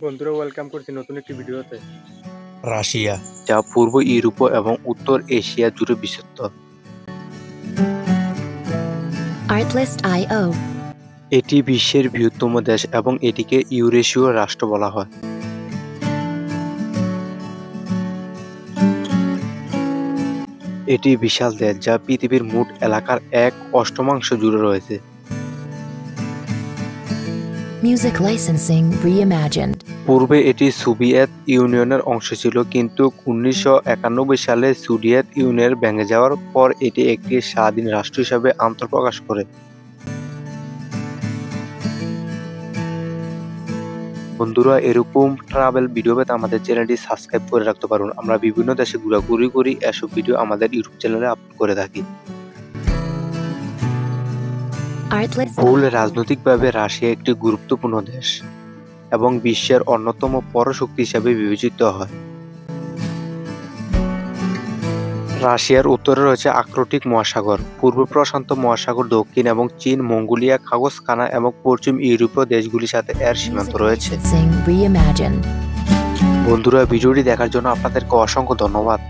বন্ধুরা ওয়েলকাম করছি নতুন একটি ভিডিওতে। রাশিয়া, যা পূর্ব ইউরোপ এবং উত্তর এশিয়া জুড়ে বিস্তৃত। Artlist.io এটি বিশ্বের বৃহত্তম দেশ এবং এটিকে ইউরেশীয় রাষ্ট্র বলা হয়। এটি বিশাল দেশ যা পৃথিবীর মোট এলাকার 1/8 জুড়ে রয়েছে। Music licensing reimagined. পূর্বে এটি সোভিয়েত ইউনিয়নের অংশ ছিল, কিন্তু 1991 সালে সোভিয়েত ইউনিয়ন ভেঙে যাওয়ার পর এটি একটি স্বাধীন রাষ্ট্র হিসেবে আত্মপ্রকাশ করে। বন্ধুরা, এরকম ট্রাভেল ভিডিও পেতে আমাদের চ্যানেলটি সাবস্ক্রাইব করে রাখতে পারুন। আমরা বিভিন্ন দেশে ঘোরাঘুরি করি, এসব ভিডিও আমাদের ইউটিউব চ্যানেলে আপলোড করে থাকি। ভূগোল রাজনৈতিকভাবে রাশিয়া একটি গুরুত্বপূর্ণ দেশ এবং বিশ্বের অন্যতম পরাশক্তি হিসেবে বিবেচিত হয়। রাশিয়ার উত্তরে রয়েছে আর্কটিক মহাসাগর, পূর্ব প্রশান্ত মহাসাগর, দক্ষিণ এবং চীন, মঙ্গোলিয়া, কাজাখস্তান এবং পশ্চিম ইউরোপীয় দেশগুলির সাথে এর সীমান্ত রয়েছে। বন্ধুরা, ভিডিওটি দেখার জন্য আপনাদেরকে অসংখ্য ধন্যবাদ।